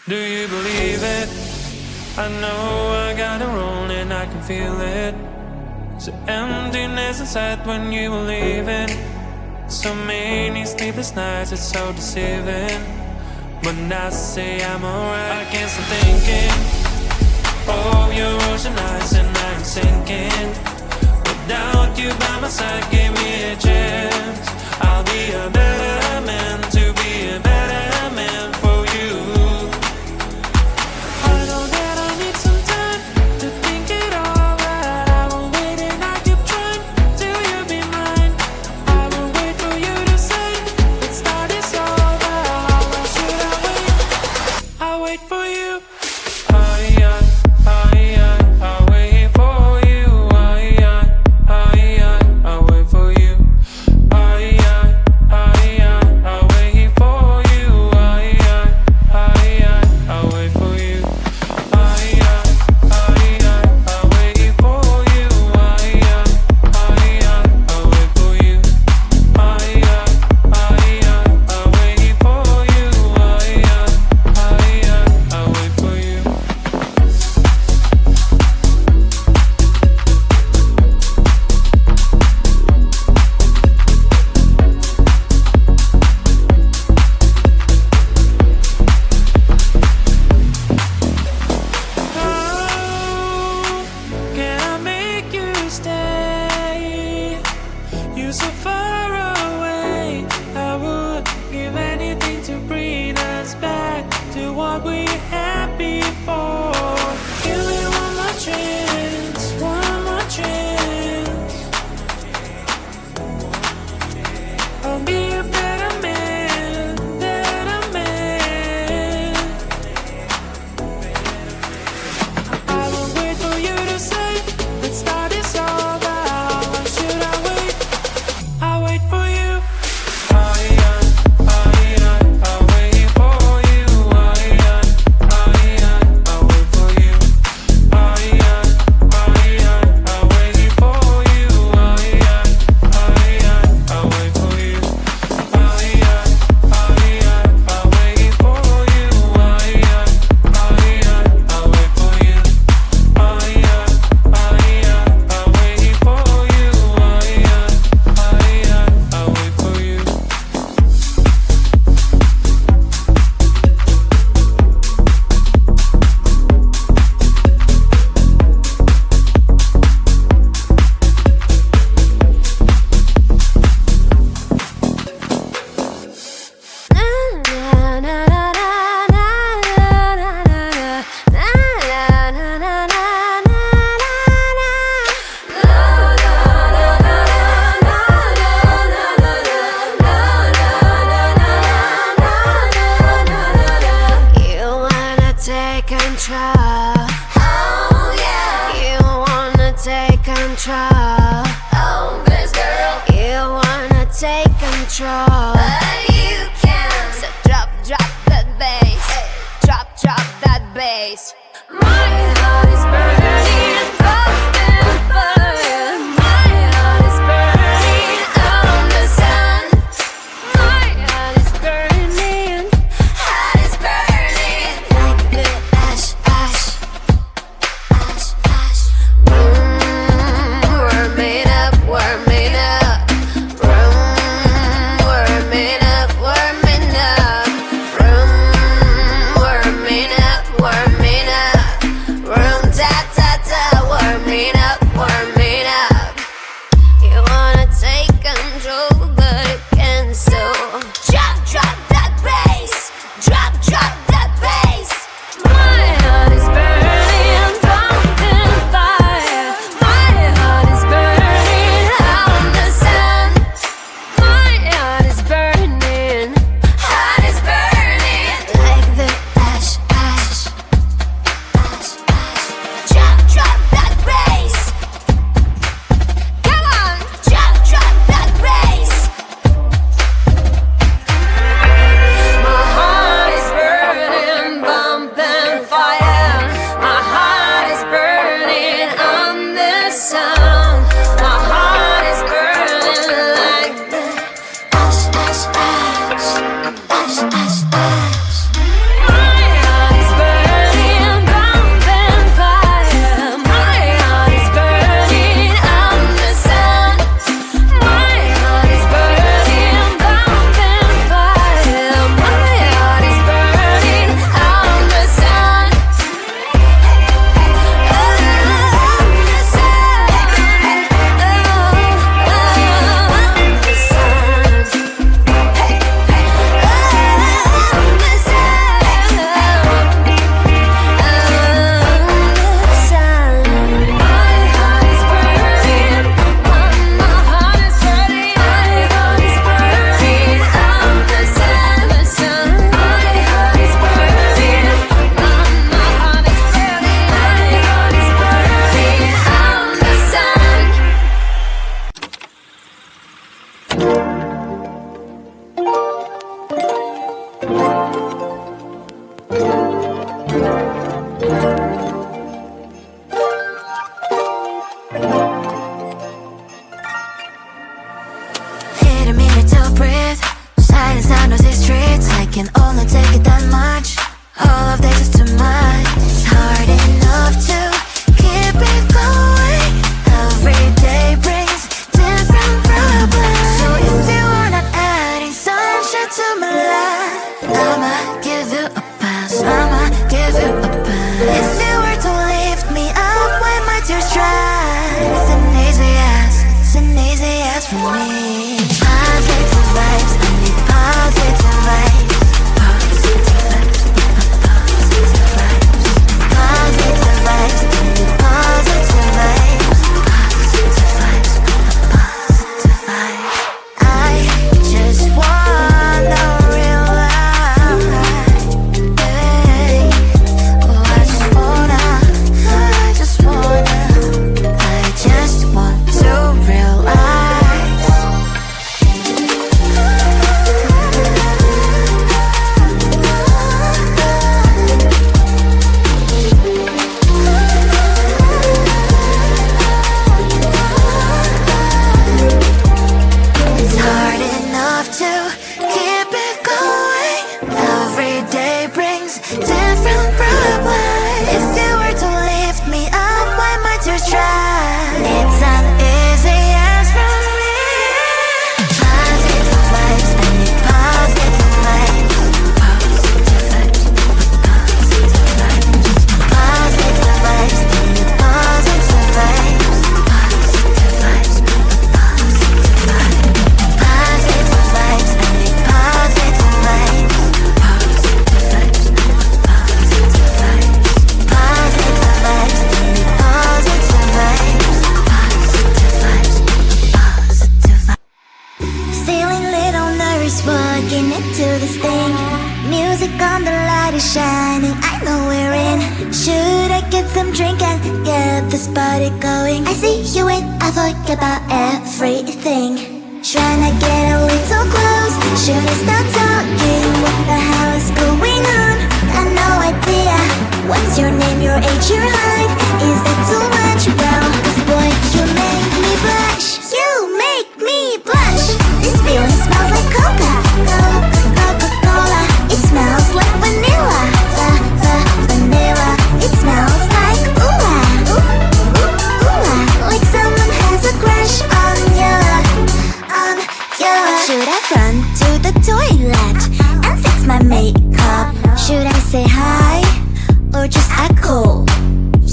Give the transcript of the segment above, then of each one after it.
Do you believe it? I know I got it wrong and I can feel it. The emptiness inside when you were leaving. So many sleepless nights, it's so deceiving. When I say I'm alright, I can't stop thinking of your ocean eyes and I'm sinking. Without you by my side, give me a chance. I'll be a better man, to be a better man for you. I know that I need some time to think it all out. I will wait and I keep trying till you be mine. I will wait for you to say let's start this over. How long should I wait? I'll wait for you. I'll wait for you. I'll wait for you. I'll wait for you. I'll wait for you. I'll wait for you. I'll wait for you. I'll wait for you. I'll wait for you. How can I make you stay? You're so far away. I would give anything to bring us back to what we had before. Give me one more chance, one more chance. I'll be a better man, better man. I will wait for you to say let's start this over. How long should I wait? I'll wait for you. I'll wait for you. I'll wait for you. I'll wait for you. I'll wait for you. I'll wait for you. I'll wait for you. I'll wait for you. I'll wait for you. You wanna take control. Oh yeah. You wanna take control. Oh, this girl. You wanna take control. But you can't. So drop that bass. Drop that bass. My heart is burning up in fire. My heart is burning on the sun. My heart is burning. Heart is burning like the ash, ash, ash, ash. We're made up, we're made up. We're made up, we're made up. We're made up, we're made up. take it that much. All of this is too much. It's hard enough to keep it going. Every day brings different problems. So if you wanna adding sunshine to my life, I'ma give you a pass. I'ma give you a pass. If you were to lift me up when my tears dry, it's an easy yes, it's an easy yes for me. Positive vibes, I need positive vibes. Positive vibes, positive vibes. Positive vibes, I need positive vibes. Positive vibes, positive vibes. I just wanna realize, hey, oh, I just wanna to realize. It's hard enough to keep it going. Every day brings different problems. If you were to lift me up when my tears dry, it's an easy yes from me. Positive vibes, I need positive vibes. Positive vibes, positive vibes. Positive vibes, I need positive vibes. Positive vibes, positive vibes. Positive vibes, I need positive vibes. Positive vibes, positive vibes. Positive vibes, I need positive vibes. Positive vibes, positive vibes. Feeling little nervous walking into this thing. Music on, the light is shining, I know we're in. Should I get some drink and get this party going? I see you and I forget about everything. Tryna get a little close, should I start talking? What the hell is going on? Got no idea. What's your name, your age, your height? Is that too much, bro? 'Cause boy, you make me blush. You make me blush. This feeling smells like Coca-Cola. It smells like vanilla. Vanilla. It smells like like someone has a crush on you. Should I run to the toilet and fix my makeup? Should I say hi or just act cool?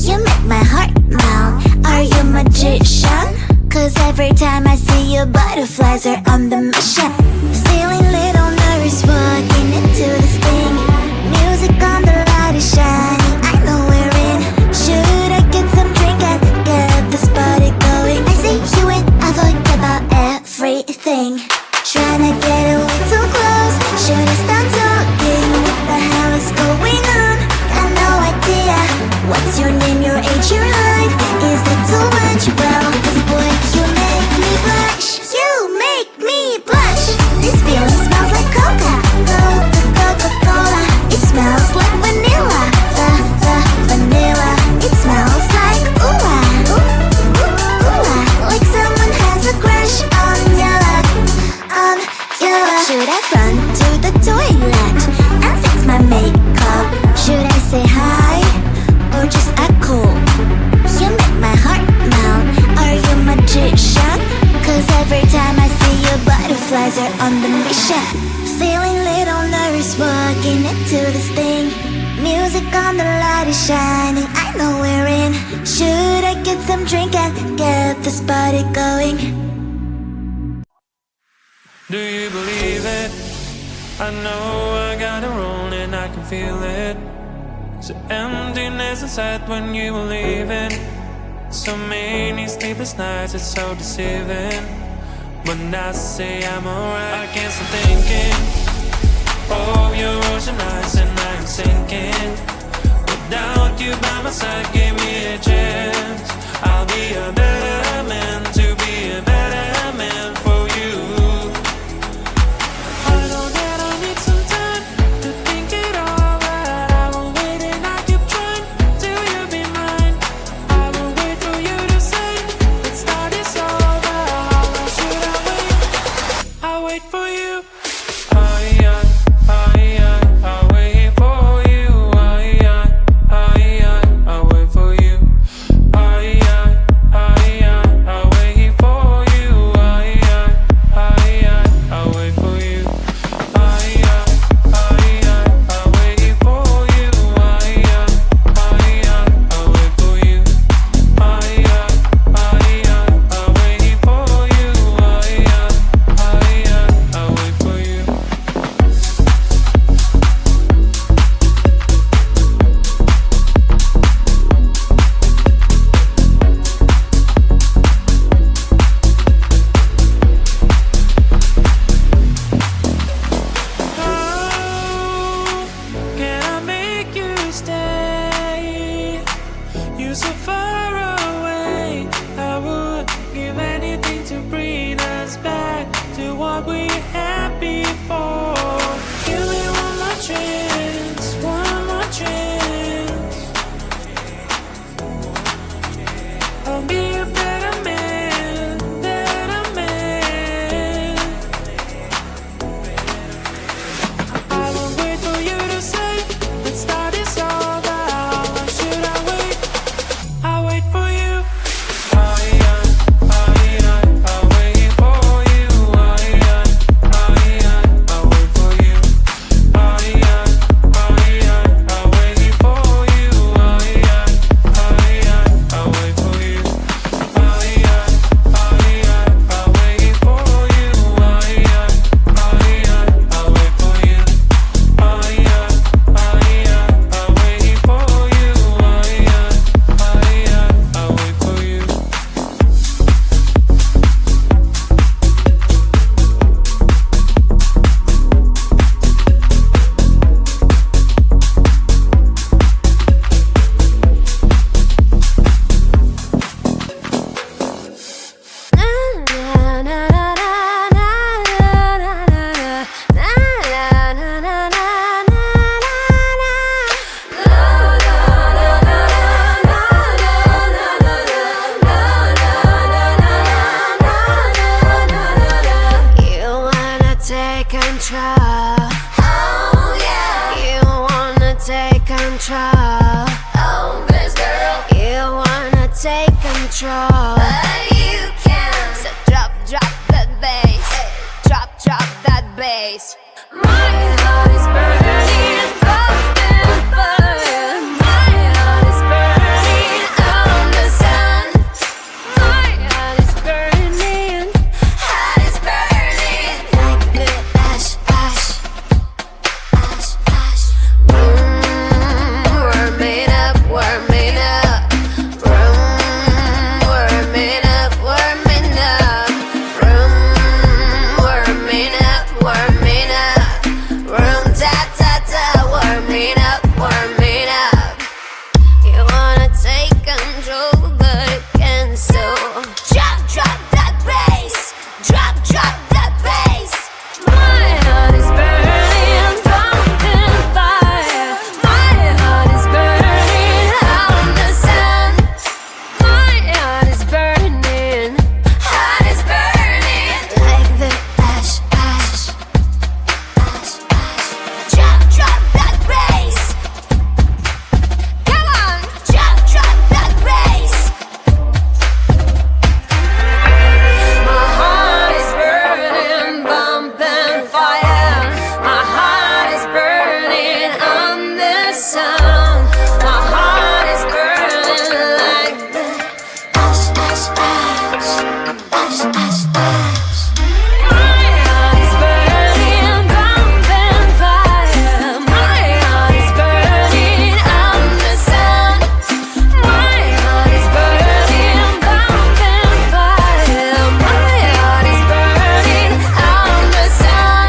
You make my heart melt. Are you a magician? 'Cause every time I see you, butterflies are on the mission. Feeling little nervous walking into this thing. Music on, the light is shining, I know we're in. Should I get some drink and get this party going? I see you and I forget about everything. Tryna get a little close, should I start talking? What the hell is going on? Got no idea. What's your name, your age, your height? Is that too much, bro? 'Cause boy, you make me blush. You make me blush. This feeling smells like Coca-Cola. It smells like vanilla. Vanilla. It smells like like someone has a crush on you. Should I run to the toilet and fix my makeup? Should I say hi or just act cool? You make my heart melt. Are you a magician? 'Cause every time I see you, butterflies are on the mission. Feeling little nervous walking into this thing. Music on, the light is shining, I know we're in. Should I get some drink and get this party going? Do you believe it? I know I got it wrong and I can feel it. So emptiness inside when you were leaving. So many sleepless nights, it's so deceiving. When I say I'm alright, I can't stop thinking of your ocean eyes and I'm sinking. Without you by my side, give me a chance. I'll be a better man, to be a better man for you. I know that I need some time to think it over. I will wait and I keep trying till you be mine. I will wait for you to say let's start this over. How long should I wait? I'll wait for you. Oh yeah, oh yeah, oh control. Oh, this girl, you wanna take control, but you can't. So drop that bass, drop that bass. My heart is burning, open fire. My heart is burning on the sun. My heart is burning, heart is burning like the ash, ash, ash, ash. Warming up, warming up. Warming up, warming up. Warming up, warming up. Room ta ta ta, warming up, warming up. You wanna take control, but you can't. So drop that bass, drop that bass. My heart is burning, pumping fire. My heart is burning on the sun. My heart is burning, heart is burning like the ash, ash, ash, ash. Drop that bass. Come on, drop that bass. My heart is burning, bumping fire. My heart is burning on the sun. My heart is burning like the ash, ash, ash, ash, ash, ash. My heart is burning, bumping fire. My heart is burning on the sun. My heart is burning, bumping fire. My heart is burning on the sun.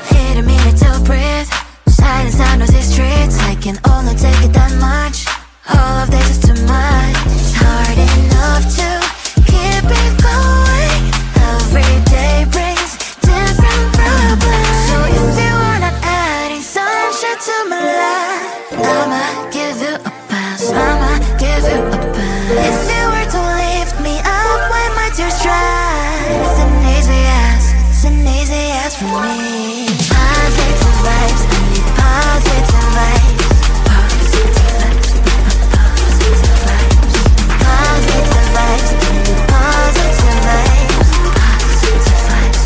Hit a minute to breathe. Silence on those streets. I can only take it that much. All of this is too much. It's hard enough to keep it going. Every day brings different problems. So if you are not adding sunshine to my life, I'ma give you a pass. I'ma give you a pass. If you were to lift me up when my tears dry, it's an easy ass. It's an easy ass for me. Positive vibes, I need positive vibes. Positive vibes, positive vibes. Positive vibes, I need positive vibes. Positive vibes,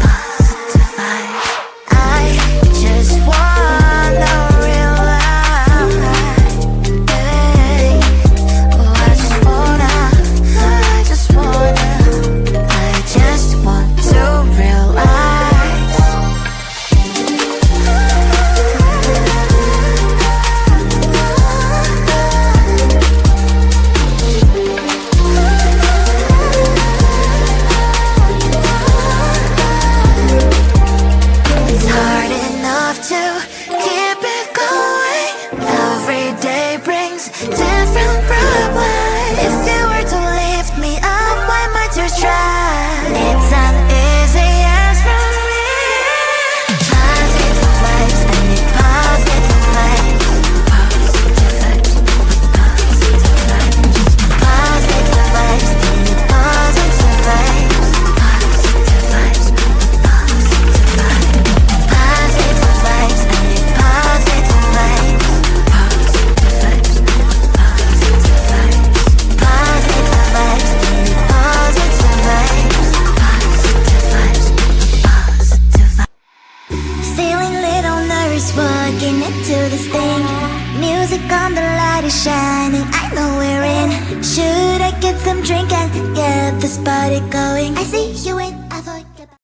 positive vibes. I just wanna realize, hey, oh, I just wanna to realize. It's hard enough to keep it going. Every day brings different problems. If you were to lift me up when my tears dry, it's an easy yes from me. Positive vibes, I need positive vibes. Positive vibes, positive vibes. Positive vibes, I need positive vibes. Positive vibes, positive vibes. Positive vibes, I need positive vibes. Positive vibes, positive vibes. Positive vibes, I need positive vibes. Positive vibes, positive vibes. Feeling little nervous walking into this thing. Music on the light is shining, I know we're in. Should I get some drink and get this party going? I see you in